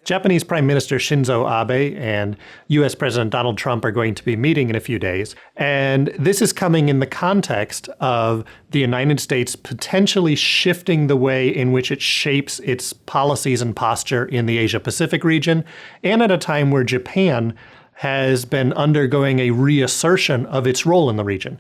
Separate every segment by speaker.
Speaker 1: Japanese Prime Minister Shinzo Abe and U.S. President Donald Trump are going to be meeting in a few days. And this is coming in the context of the United States potentially shifting the way in which it shapes its policies and posture in the Asia-Pacific region, and at a time where Japan has been undergoing a reassertion of its role in the region.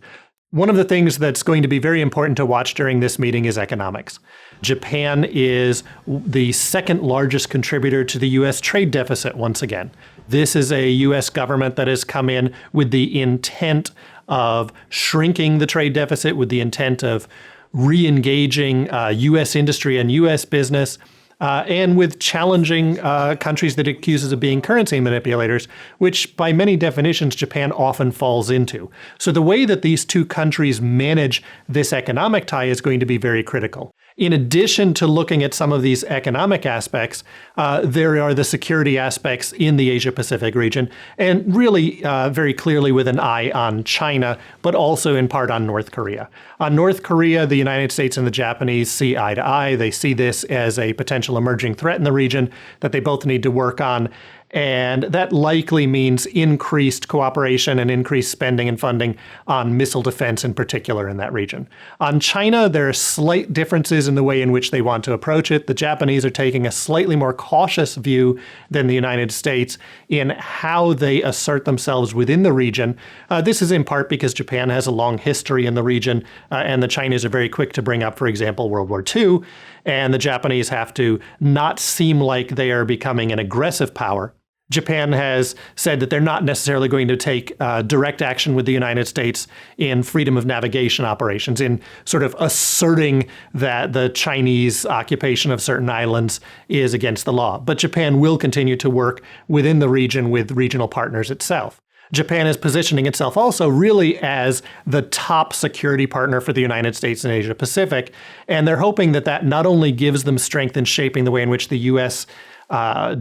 Speaker 1: One of the things that's going to be very important to watch during this meeting is economics. Japan is the second largest contributor to the U.S. trade deficit once again. This is a U.S. government that has come in with the intent of shrinking the trade deficit, with the intent of re-engaging U.S. industry and U.S. business, and with challenging countries that it accuses of being currency manipulators, which by many definitions Japan often falls into. So the way that these two countries manage this economic tie is going to be very critical. In addition to looking at some of these economic aspects, there are the security aspects in the Asia-Pacific region, and really very clearly with an eye on China, but also in part on North Korea. On North Korea, the United States and the Japanese see eye to eye. They see this as a potential emerging threat in the region that they both need to work on. And that likely means increased cooperation and increased spending and funding on missile defense in particular in that region. On China, there are slight differences in the way in which they want to approach it. The Japanese are taking a slightly more cautious view than the United States in how they assert themselves within the region. This is in part because Japan has a long history in the region, and the Chinese are very quick to bring up, for example, World War II, and the Japanese have to not seem like they are becoming an aggressive power. Japan has said that they're not necessarily going to take direct action with the United States in freedom of navigation operations, in sort of asserting that the Chinese occupation of certain islands is against the law. But Japan will continue to work within the region with regional partners itself. Japan is positioning itself also really as the top security partner for the United States and Asia Pacific, and they're hoping that that not only gives them strength in shaping the way in which the U.S.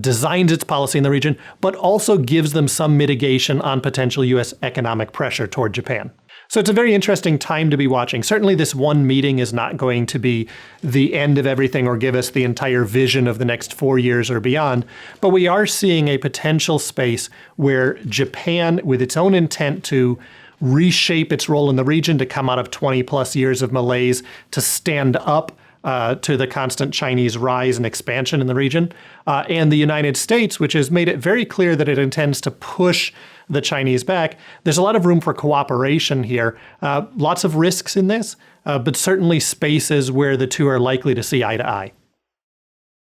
Speaker 1: Designs its policy in the region, but also gives them some mitigation on potential U.S. economic pressure toward Japan. So it's a very interesting time to be watching. Certainly this one meeting is not going to be the end of everything or give us the entire vision of the next 4 years or beyond, but we are seeing a potential space where Japan, with its own intent to reshape its role in the region, to come out of 20 plus years of malaise, to stand up to the constant Chinese rise and expansion in the region, and the United States, which has made it very clear that it intends to push the Chinese back. There's a lot of room for cooperation here. Lots of risks in this, but certainly spaces where the two are likely to see eye to eye.